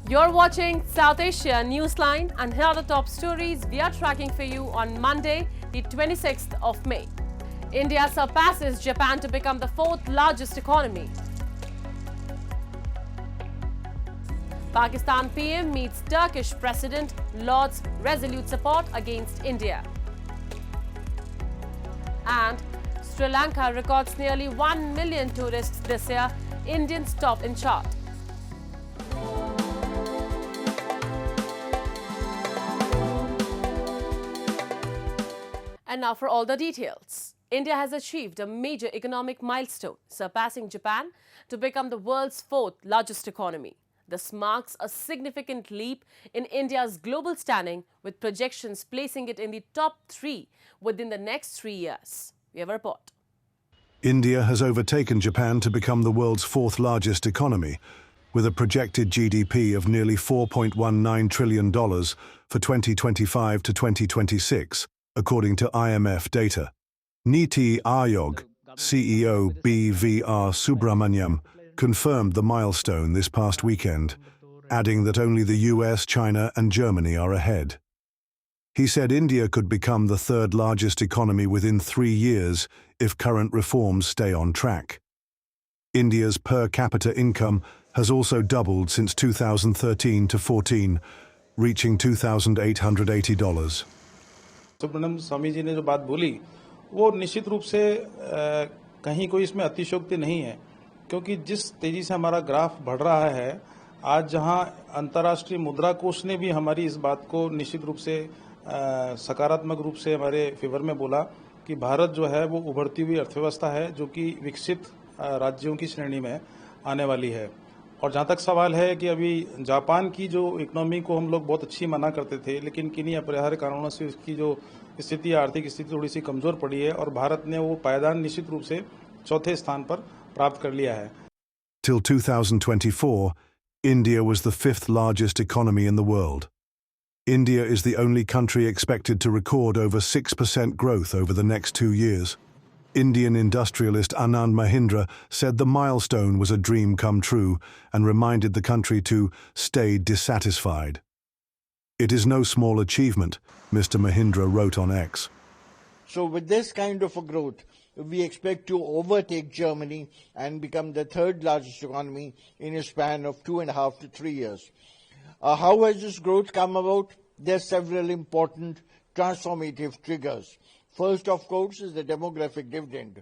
You're watching South Asia Newsline, and here are the top stories we are tracking for you on Monday, the 26th of May. India surpasses Japan to become the fourth largest economy. Pakistan PM meets Turkish President, lauds resolute support against India. And Sri Lanka records nearly 1 million tourists this year, Indians top in chart. And now for all the details. India has achieved a major economic milestone, surpassing Japan to become the world's fourth largest economy. This marks a significant leap in India's global standing, with projections placing it in the top 3 within the next 3 years. We have a report. India has overtaken Japan to become the world's fourth largest economy, with a projected GDP of nearly $4.19 trillion for 2025 to 2026, according to IMF data. Niti Aayog CEO B.V.R. Subramaniam confirmed the milestone this past weekend, adding that only the US, China and Germany are ahead. He said India could become the third largest economy within 3 years if current reforms stay on track. India's per capita income has also doubled since 2013 to 14, reaching $2,880. Subramaniam Swami ji ने जो बात बोली वो निश्चित रूप से कहीं कोई इसमें अतिशयोक्ति नहीं है, क्योंकि जिस तेजी से हमारा ग्राफ बढ़ रहा है, आज जहां अंतर्राष्ट्रीय मुद्रा कोष ने भी हमारी इस बात को निश्चित रूप से सकारात्मक रूप से हमारे फेवर में बोला कि भारत जो है वो उभरती हुई अर्थव्यवस्था है जो कि विकसित राज्यों की श्रेणी में आने वाली है। और जहाँ तक सवाल है कि अभी जापान की जो इकोनॉमी को हम लोग बहुत अच्छी माना करते थे, लेकिन किन्हीं अपरिहार्य कारणों से उसकी जो स्थिति आर्थिक स्थिति थोड़ी सी कमजोर पड़ी है और भारत ने वो पायदान निश्चित रूप से चौथे स्थान पर प्राप्त कर लिया है। Till 2024, India was the fifth largest economy in the world. India is the only country expected to record over 6% growth over the next 2 years. Indian industrialist Anand Mahindra said the milestone was a dream come true and reminded the country to stay dissatisfied. It is no small achievement, Mr. Mahindra wrote on X. So with this kind of a growth, we expect to overtake Germany and become the third largest economy in a span of 2.5 to 3 years. How has this growth come about? There are several important transformative triggers. First, of course, is the demographic dividend.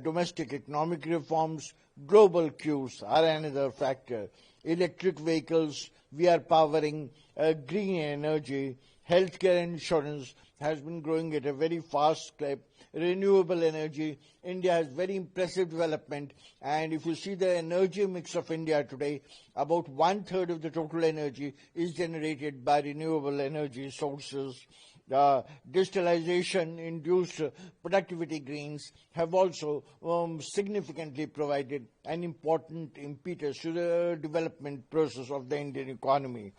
Domestic economic reforms, global cues are another factor. Electric vehicles, we are powering green energy. Healthcare insurance has been growing at a very fast clip. Renewable energy, India has very impressive development, and if you see the energy mix of India today, about 1/3 of the total energy is generated by renewable energy sources. Digitalization-induced productivity gains have also significantly provided an important impetus to the development process of the Indian economy.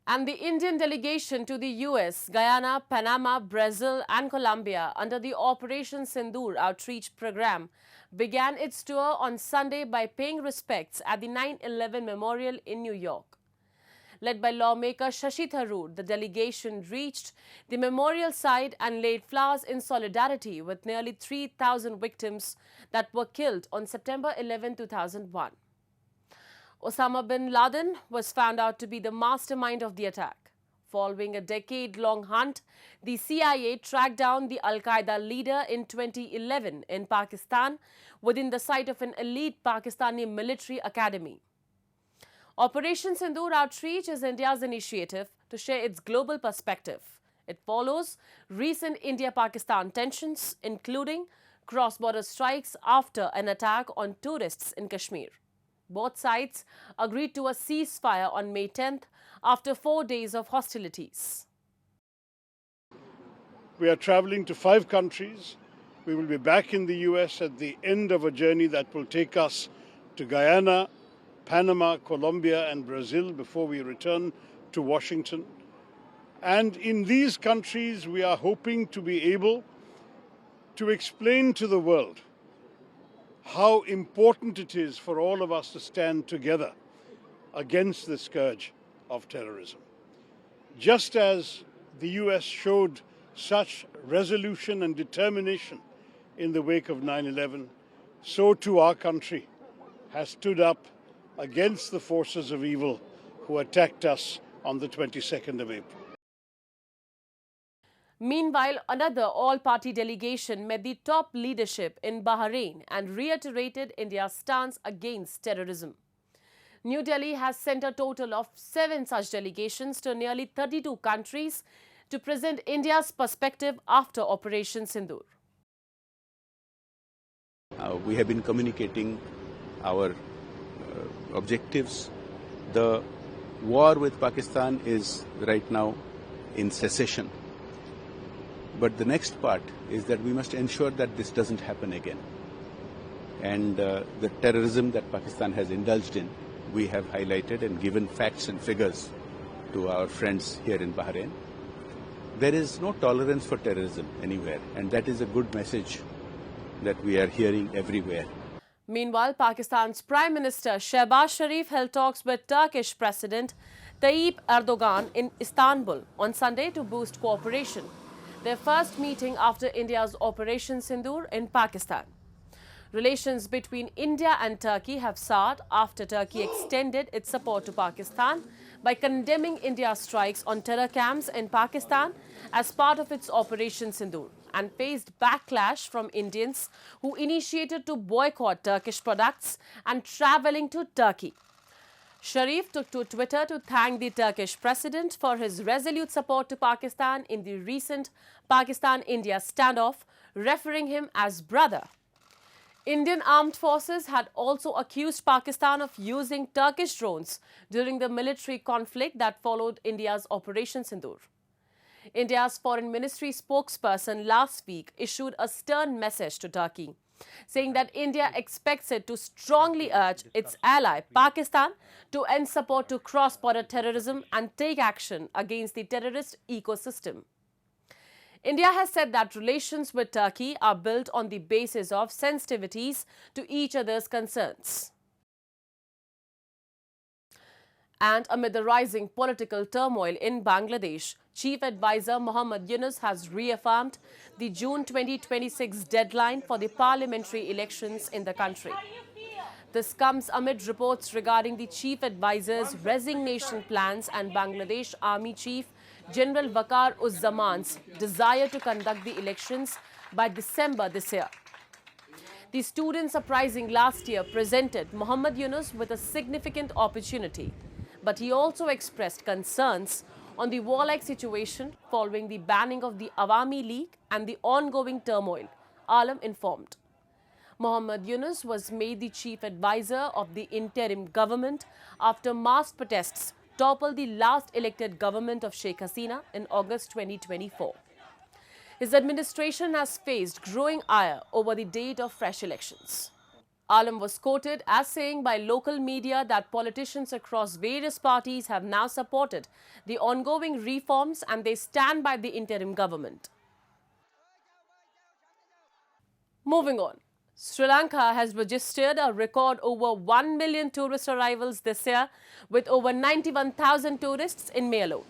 And the Indian delegation to the US, Guyana, Panama, Brazil and Colombia under the Operation Sindoor outreach program began its tour on Sunday by paying respects at the 9/11 Memorial in New York. Led by lawmaker Shashi Tharoor, the delegation reached the memorial site and laid flowers in solidarity with nearly 3,000 victims that were killed on September 11, 2001. Osama bin Laden was found out to be the mastermind of the attack. Following a decade-long hunt, the CIA tracked down the Al-Qaeda leader in 2011 in Pakistan within the site of an elite Pakistani military academy. Operation Sindoor Outreach is India's initiative to share its global perspective. It follows recent India-Pakistan tensions, including cross-border strikes after an attack on tourists in Kashmir. Both sides agreed to a ceasefire on May 10th after 4 days of hostilities. We are traveling to 5 countries. We will be back in the US at the end of a journey that will take us to Guyana, Panama, Colombia and Brazil before we return to Washington. And in these countries, we are hoping to be able to explain to the world how important it is for all of us to stand together against the scourge of terrorism. Just as the US showed such resolution and determination in the wake of 9/11, so too our country has stood up against the forces of evil who attacked us on the 22nd of April. Meanwhile, another all-party delegation met the top leadership in Bahrain and reiterated India's stance against terrorism. New Delhi has sent a total of 7 such delegations to nearly 32 countries to present India's perspective after Operation Sindoor. We have been communicating our objectives. The war with Pakistan is right now in cessation. But the next part is that we must ensure that this doesn't happen again. And the terrorism that Pakistan has indulged in, we have highlighted and given facts and figures to our friends here in Bahrain. There is no tolerance for terrorism anywhere, and that is a good message that we are hearing everywhere. Meanwhile, Pakistan's Prime Minister Shehbaz Sharif held talks with Turkish President Tayyip Erdogan in Istanbul on Sunday to boost cooperation. Their first meeting after India's Operation Sindoor in Pakistan. Relations between India and Turkey have soured after Turkey extended its support to Pakistan by condemning India's strikes on terror camps in Pakistan as part of its Operation Sindoor and faced backlash from Indians who initiated to boycott Turkish products and travelling to Turkey. Sharif took to Twitter to thank the Turkish president for his resolute support to Pakistan in the recent Pakistan-India standoff, referring him as brother. Indian armed forces had also accused Pakistan of using Turkish drones during the military conflict that followed India's Operation Sindoor. India's Foreign Ministry spokesperson last week issued a stern message to Turkey, saying that India expects it to strongly urge its ally, Pakistan, to end support to cross-border terrorism and take action against the terrorist ecosystem. India has said that relations with Turkey are built on the basis of sensitivities to each other's concerns. And amid the rising political turmoil in Bangladesh, Chief Advisor Muhammad Yunus has reaffirmed the June 2026 deadline for the parliamentary elections in the country. This comes amid reports regarding the Chief Advisor's resignation plans and Bangladesh Army Chief General Waqar Uzzaman's desire to conduct the elections by December this year. The students uprising last year presented Muhammad Yunus with a significant opportunity, but he also expressed concerns on the warlike situation following the banning of the Awami League and the ongoing turmoil, Alam informed. Muhammad Yunus was made the chief advisor of the interim government after mass protests toppled the last elected government of Sheikh Hasina in August 2024. His administration has faced growing ire over the date of fresh elections. Alam was quoted as saying by local media that politicians across various parties have now supported the ongoing reforms and they stand by the interim government. Moving on. Sri Lanka has registered a record over 1 million tourist arrivals this year, with over 91,000 tourists in May alone.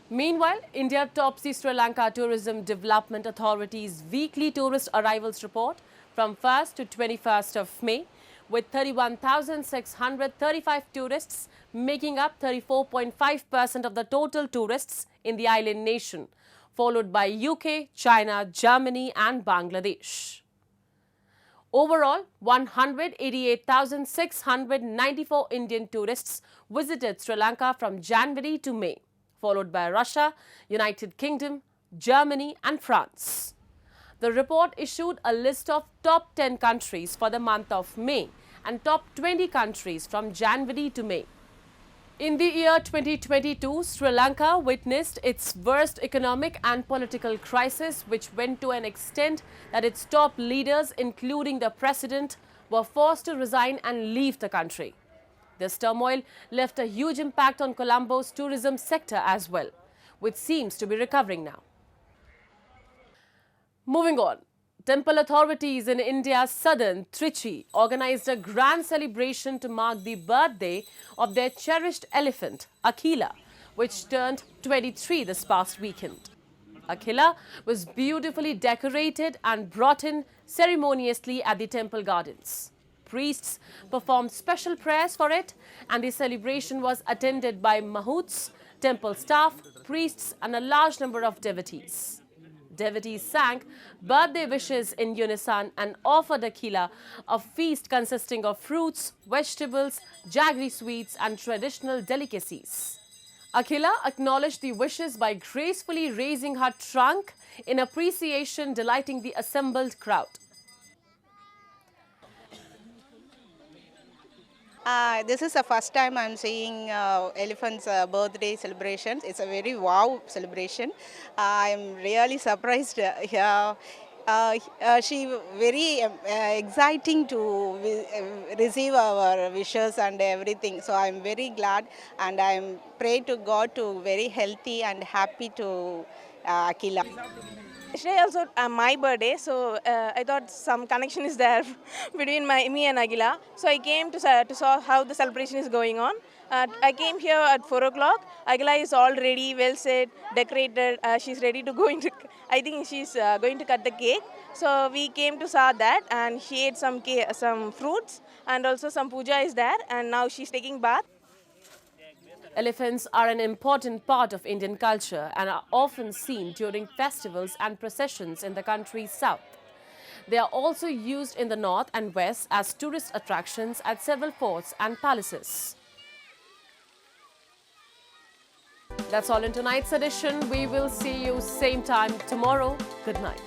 Meanwhile, India tops the Sri Lanka Tourism Development Authority's weekly tourist arrivals report from 1st to 21st of May, with 31,635 tourists, making up 34.5% of the total tourists in the island nation, followed by UK, China, Germany and Bangladesh. Overall, 188,694 Indian tourists visited Sri Lanka from January to May, followed by Russia, United Kingdom, Germany and France. The report issued a list of top 10 countries for the month of May and top 20 countries from January to May. In the year 2022, Sri Lanka witnessed its worst economic and political crisis, which went to an extent that its top leaders, including the president, were forced to resign and leave the country. This turmoil left a huge impact on Colombo's tourism sector as well, which seems to be recovering now. Moving on. Temple authorities in India's southern Trichy organized a grand celebration to mark the birthday of their cherished elephant, Akhila, which turned 23 this past weekend. Akhila was beautifully decorated and brought in ceremoniously at the temple gardens. Priests performed special prayers for it, and the celebration was attended by mahouts, temple staff, priests, and a large number of devotees. Devotees sang birthday wishes in unison and offered Akhila a feast consisting of fruits, vegetables, jaggery sweets, and traditional delicacies. Akhila acknowledged the wishes by gracefully raising her trunk in appreciation, delighting the assembled crowd. This is the first time I'm seeing elephant's birthday celebrations. It's a very wow celebration. I'm really surprised here. She very exciting to receive our wishes and everything. So I'm very glad, and I'm pray to God to very healthy and happy to Akhila. Yesterday also my birthday, so I thought some connection is there between me and Akhila. So I came to saw how the celebration is going on. I came here at 4 o'clock. Akhila is all ready, well set, decorated. She's ready to go into. I think she's going to cut the cake. So we came to saw that, and she ate some fruits, and also some puja is there, and now she's taking bath. Elephants are an important part of Indian culture and are often seen during festivals and processions in the country's south. They are also used in the north and west as tourist attractions at several forts and palaces. That's all in tonight's edition. We will see you same time tomorrow. Good night.